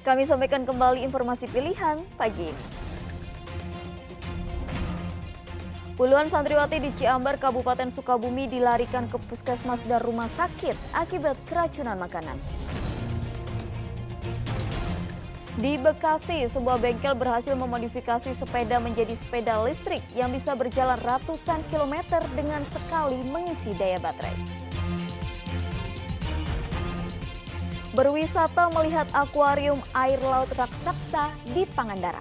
Kami sampaikan kembali informasi pilihan pagi ini. Puluhan santriwati di Ciambar, Kabupaten Sukabumi dilarikan ke puskesmas dan rumah sakit akibat keracunan makanan. Di Bekasi, sebuah bengkel berhasil memodifikasi sepeda menjadi sepeda listrik yang bisa berjalan ratusan kilometer dengan sekali mengisi daya baterai. Berwisata melihat akuarium air laut raksasa di Pangandaran.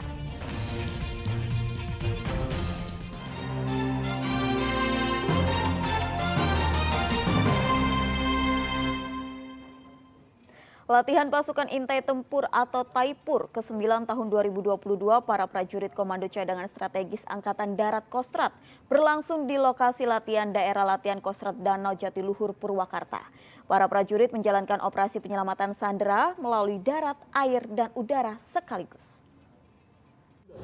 Latihan pasukan intai tempur atau Taipur ke-9 tahun 2022 para prajurit Komando Cadangan Strategis Angkatan Darat Kostrad berlangsung di lokasi latihan daerah latihan Kostrad Danau Jatiluhur, Purwakarta. Para prajurit menjalankan operasi penyelamatan sandera melalui darat, air, dan udara sekaligus.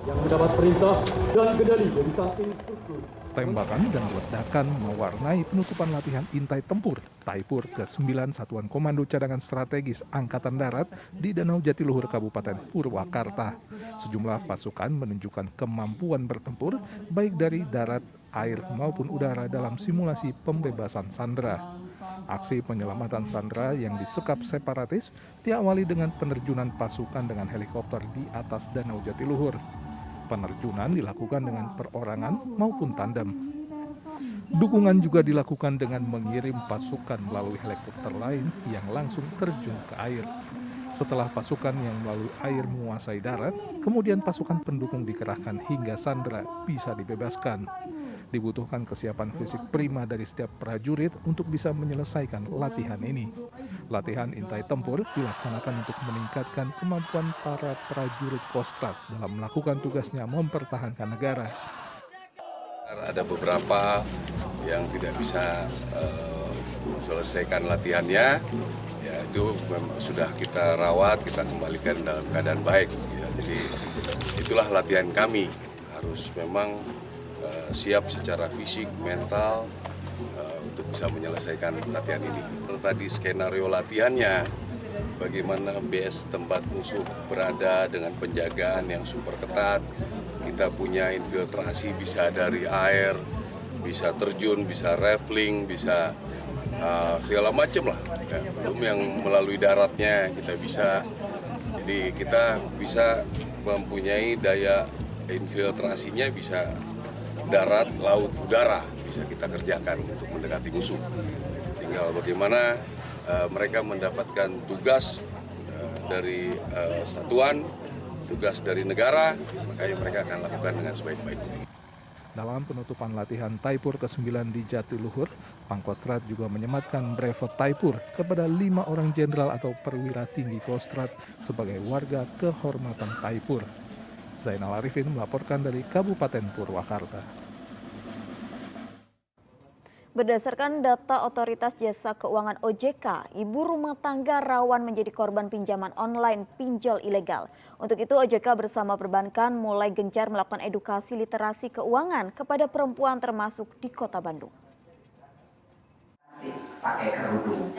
Yang mendapat perintah dan kendali dari samping struktur. Tembakan dan ledakan mewarnai penutupan latihan intai tempur Taipur ke-9 Satuan Komando Cadangan Strategis Angkatan Darat di Danau Jatiluhur, Kabupaten Purwakarta. Sejumlah pasukan menunjukkan kemampuan bertempur baik dari darat, air maupun udara dalam simulasi pembebasan sandera. Aksi penyelamatan sandera yang disekap separatis diawali dengan penerjunan pasukan dengan helikopter di atas Danau Jatiluhur. Penerjunan dilakukan dengan perorangan maupun tandem. Dukungan juga dilakukan dengan mengirim pasukan melalui helikopter lain yang langsung terjun ke air. Setelah pasukan yang melalui air menguasai darat, kemudian pasukan pendukung dikerahkan hingga sandera bisa dibebaskan. Dibutuhkan kesiapan fisik prima dari setiap prajurit untuk bisa menyelesaikan latihan ini. Latihan intai tempur dilaksanakan untuk meningkatkan kemampuan para prajurit Kostrad dalam melakukan tugasnya mempertahankan negara. Ada beberapa yang tidak bisa selesaikan latihannya, ya itu sudah kita rawat, kita kembalikan dalam keadaan baik. Ya, jadi itulah latihan kami, harus memang siap secara fisik, mental untuk bisa menyelesaikan latihan ini. Tadi skenario latihannya, bagaimana base tempat musuh berada dengan penjagaan yang super ketat. Kita punya infiltrasi bisa dari air, bisa terjun, bisa rafting, bisa segala macam lah. Ya, belum yang melalui daratnya kita bisa. Jadi kita bisa mempunyai daya infiltrasinya bisa darat, laut, udara bisa kita kerjakan untuk mendekati musuh. Tinggal bagaimana mereka mendapatkan tugas dari satuan, tugas dari negara, makanya mereka akan lakukan dengan sebaik-baiknya. Dalam penutupan latihan Taipur ke-9 di Jatiluhur, Pangkostrad juga menyematkan brevet Taipur kepada 5 orang jenderal atau perwira tinggi Kostrad sebagai warga kehormatan Taipur. Zainal Arifin melaporkan dari Kabupaten Purwakarta. Berdasarkan data Otoritas Jasa Keuangan OJK, ibu rumah tangga rawan menjadi korban pinjaman online pinjol ilegal. Untuk itu OJK bersama perbankan mulai gencar melakukan edukasi literasi keuangan kepada perempuan termasuk di Kota Bandung. Pakai kerudung.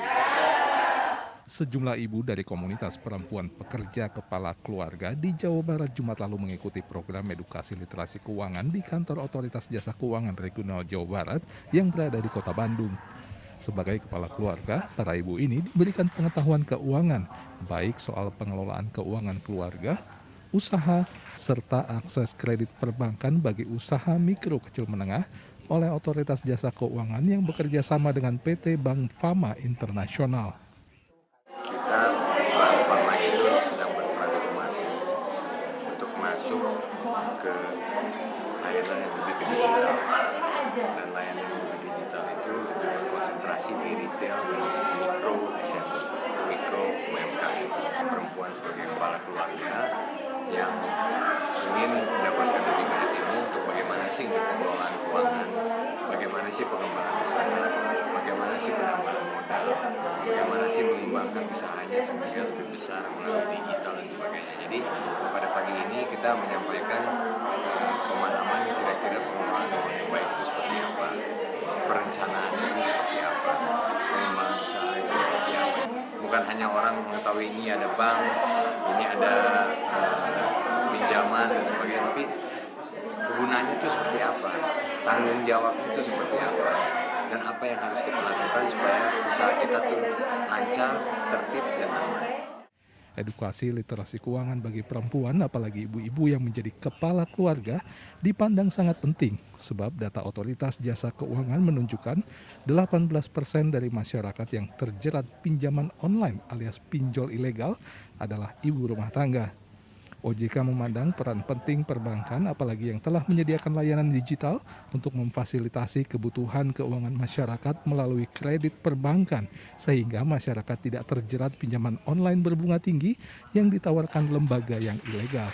Sejumlah ibu dari komunitas perempuan pekerja kepala keluarga di Jawa Barat Jumat lalu mengikuti program edukasi literasi keuangan di kantor Otoritas Jasa Keuangan Regional Jawa Barat yang berada di Kota Bandung. Sebagai kepala keluarga, para ibu ini diberikan pengetahuan keuangan, baik soal pengelolaan keuangan keluarga, usaha, serta akses kredit perbankan bagi usaha mikro kecil menengah oleh Otoritas Jasa Keuangan yang bekerja sama dengan PT Bank Fama Internasional. Bank Fama itu sedang bertransformasi untuk masuk ke layanan yang lebih ke digital, dan layanan yang lebih digital itu lebih berkonsentrasi di retail dan mikro SME, mikro UMKM, perempuan sebagai kepala keluarga yang ingin mendapatkan lebih banyak ilmu untuk bagaimana sih untuk pengelolaan keuangan, bagaimana sih pengembangan usaha, bagaimana sih penambahan modal, bagaimana sih mengembangkan usahanya sehingga lebih besar melalui digital dan sebagainya. Jadi pada pagi ini kita menyampaikan pemahaman kira-kira pengelolaan keuangan yang baik itu seperti apa, perencanaan itu seperti apa, pengembangan usaha itu seperti apa. Bukan hanya orang mengetahui ini ada bank, ini ada pinjaman dan sebagainya, tapi kegunaannya itu seperti apa, tanggung jawabnya itu seperti apa, dan apa yang harus kita lakukan supaya usaha kita tuh lancar, tertib, dan aman. Edukasi literasi keuangan bagi perempuan, apalagi ibu-ibu yang menjadi kepala keluarga, dipandang sangat penting. Sebab data otoritas jasa keuangan menunjukkan 18% dari masyarakat yang terjerat pinjaman online alias pinjol ilegal adalah ibu rumah tangga. OJK memandang peran penting perbankan apalagi yang telah menyediakan layanan digital untuk memfasilitasi kebutuhan keuangan masyarakat melalui kredit perbankan sehingga masyarakat tidak terjerat pinjaman online berbunga tinggi yang ditawarkan lembaga yang ilegal.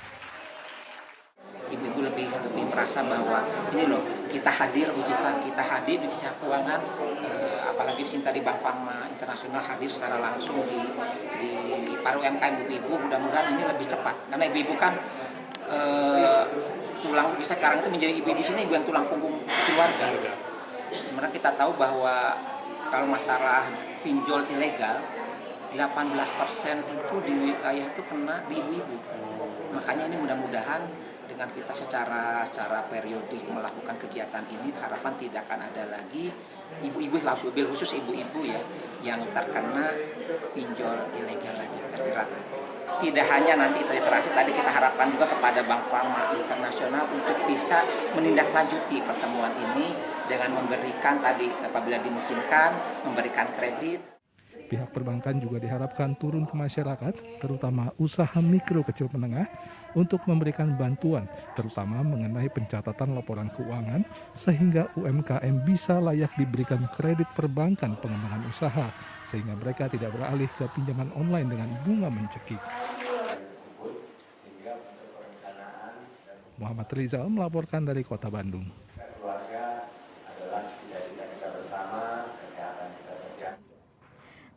Ibu-ibu lebih merasa bahwa ini loh, kita hadir OJK, kita hadir di jasa keuangan, apalagi Sinta di Bank Fama Internasional hadir secara langsung di para UMKM ibu-ibu. Mudah-mudahan ini lebih cepat karena ibu-ibu kan tulang bisa sekarang itu menjadi ibu di sini, ibu yang tulang punggung keluarga. Sebenarnya kita tahu bahwa kalau masalah pinjol ilegal 18% itu di wilayah itu kena di ibu-ibu. Makanya ini mudah-mudahan dengan kita secara periodik melakukan kegiatan ini, harapan tidak akan ada lagi ibu-ibu, khusus ibu-ibu ya yang terkena pinjol ilegal lagi, terjerat. Tidak hanya nanti literasi, tadi kita harapkan juga kepada Bank Fama Internasional untuk bisa menindaklanjuti pertemuan ini dengan memberikan tadi apabila dimungkinkan memberikan kredit. Pihak perbankan juga diharapkan turun ke masyarakat, terutama usaha mikro kecil menengah, untuk memberikan bantuan, terutama mengenai pencatatan laporan keuangan, sehingga UMKM bisa layak diberikan kredit perbankan pengembangan usaha, sehingga mereka tidak beralih ke pinjaman online dengan bunga mencekik. Muhammad Rizal melaporkan dari Kota Bandung.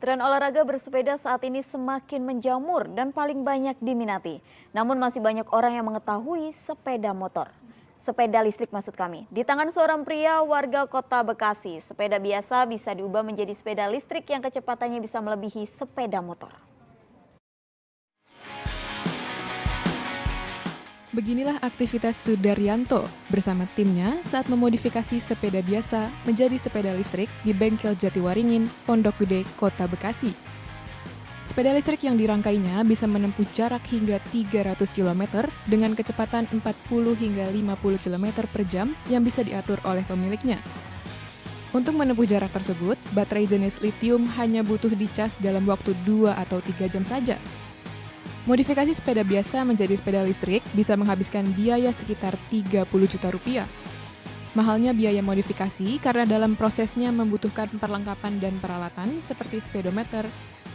Tren olahraga bersepeda saat ini semakin menjamur dan paling banyak diminati. Namun masih banyak orang yang mengetahui sepeda motor. Sepeda listrik maksud kami. Di tangan seorang pria warga Kota Bekasi, sepeda biasa bisa diubah menjadi sepeda listrik yang kecepatannya bisa melebihi sepeda motor. Beginilah aktivitas Sudaryanto bersama timnya saat memodifikasi sepeda biasa menjadi sepeda listrik di bengkel Jatiwaringin, Pondok Gede, Kota Bekasi. Sepeda listrik yang dirangkainya bisa menempuh jarak hingga 300 km dengan kecepatan 40 hingga 50 km per jam yang bisa diatur oleh pemiliknya. Untuk menempuh jarak tersebut, baterai jenis litium hanya butuh dicas dalam waktu 2 atau 3 jam saja. Modifikasi sepeda biasa menjadi sepeda listrik bisa menghabiskan biaya sekitar 30 juta rupiah. Mahalnya biaya modifikasi karena dalam prosesnya membutuhkan perlengkapan dan peralatan seperti speedometer,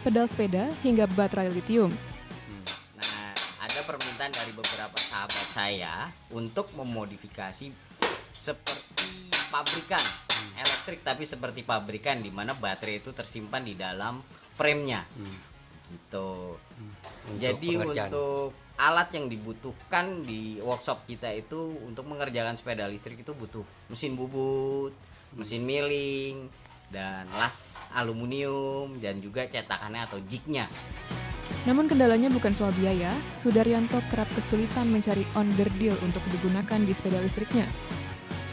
pedal sepeda, hingga baterai litium. Nah, ada permintaan dari beberapa sahabat saya untuk memodifikasi seperti pabrikan elektrik, tapi seperti pabrikan di mana baterai itu tersimpan di dalam frame-nya. Gitu. Jadi untuk alat yang dibutuhkan di workshop kita itu untuk mengerjakan sepeda listrik itu butuh mesin bubut, mesin milling, dan las aluminium, dan juga cetakannya atau jignya. Namun kendalanya bukan soal biaya, Sudaryanto kerap kesulitan mencari onderdil untuk digunakan di sepeda listriknya.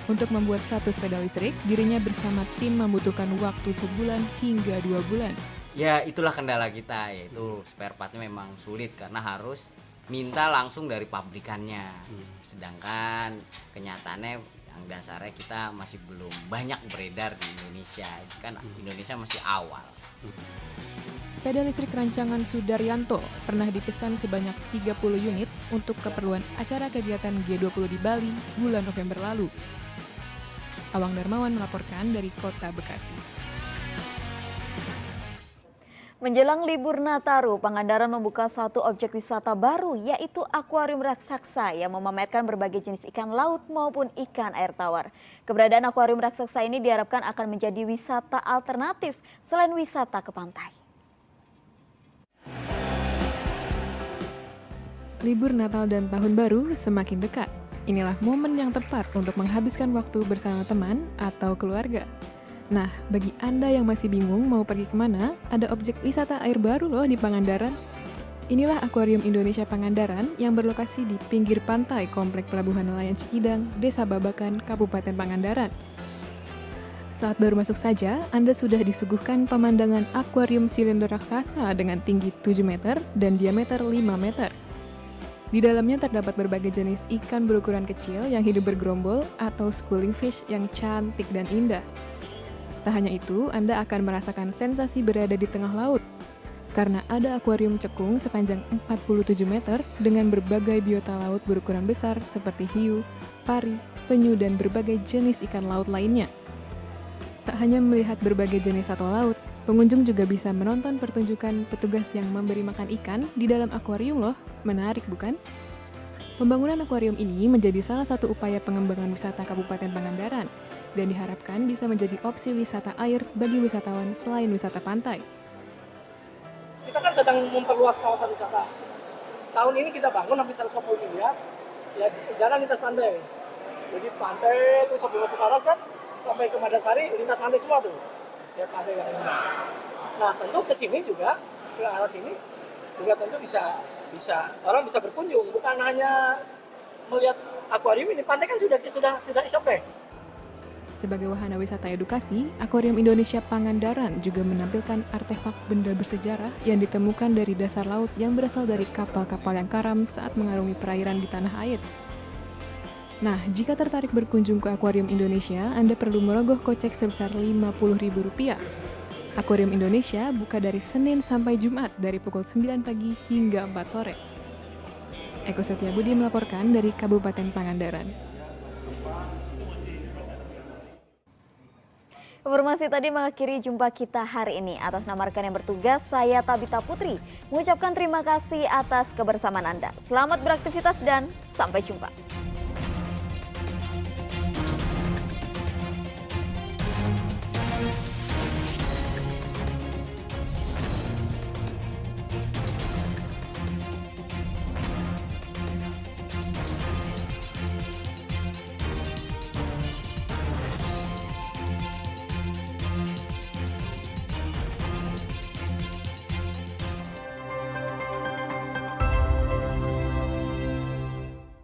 Untuk membuat satu sepeda listrik, dirinya bersama tim membutuhkan waktu sebulan hingga 2 bulan. Ya itulah kendala kita, yaitu spare partnya memang sulit karena harus minta langsung dari pabrikannya. Sedangkan kenyataannya yang dasarnya kita masih belum banyak beredar di Indonesia, kan Indonesia masih awal. Sepeda listrik rancangan Sudaryanto pernah dipesan sebanyak 30 unit untuk keperluan acara kegiatan G20 di Bali bulan November lalu. Awang Darmawan melaporkan dari Kota Bekasi. Menjelang libur Nataru, Pangandaran membuka satu objek wisata baru, yaitu akuarium raksasa yang memamerkan berbagai jenis ikan laut maupun ikan air tawar. Keberadaan akuarium raksasa ini diharapkan akan menjadi wisata alternatif selain wisata ke pantai. Libur Natal dan Tahun Baru semakin dekat. Inilah momen yang tepat untuk menghabiskan waktu bersama teman atau keluarga. Nah, bagi Anda yang masih bingung mau pergi kemana, ada objek wisata air baru loh di Pangandaran. Inilah Akuarium Indonesia Pangandaran yang berlokasi di pinggir pantai Komplek Pelabuhan Nelayan Cikidang, Desa Babakan, Kabupaten Pangandaran. Saat baru masuk saja, Anda sudah disuguhkan pemandangan akuarium silinder raksasa dengan tinggi 7 meter dan diameter 5 meter. Di dalamnya terdapat berbagai jenis ikan berukuran kecil yang hidup bergerombol atau schooling fish yang cantik dan indah. Tak hanya itu, Anda akan merasakan sensasi berada di tengah laut, karena ada akuarium cekung sepanjang 47 meter dengan berbagai biota laut berukuran besar seperti hiu, pari, penyu, dan berbagai jenis ikan laut lainnya. Tak hanya melihat berbagai jenis satwa laut, pengunjung juga bisa menonton pertunjukan petugas yang memberi makan ikan di dalam akuarium loh. Menarik bukan? Pembangunan akuarium ini menjadi salah satu upaya pengembangan wisata Kabupaten Pangandaran dan diharapkan bisa menjadi opsi wisata air bagi wisatawan selain wisata pantai. Kita kan sedang memperluas kawasan wisata. Tahun ini kita bangun hampir 150 miliar, ya jalan lintas pantai. Jadi pantai itu sampai Batu Karas kan, sampai ke Madasari, lintas pantai semua tuh. Ya pantai yang indah. Nah tentu ke sini juga, ke arah sini, juga tentu bisa orang bisa berkunjung, bukan hanya melihat akuarium ini. Pantai kan sudah is okay. Sebagai wahana wisata edukasi, Akuarium Indonesia Pangandaran juga menampilkan artefak benda bersejarah yang ditemukan dari dasar laut yang berasal dari kapal-kapal yang karam saat mengarungi perairan di tanah air. Nah, jika tertarik berkunjung ke Akuarium Indonesia, Anda perlu merogoh kocek sebesar Rp50.000. Akuarium Indonesia buka dari Senin sampai Jumat dari pukul 9 pagi hingga 4 sore. Eko Setiabudi melaporkan dari Kabupaten Pangandaran. Informasi tadi mengakhiri jumpa kita hari ini. Atas nama rekan yang bertugas, saya Tabita Putri mengucapkan terima kasih atas kebersamaan Anda. Selamat beraktivitas dan sampai jumpa.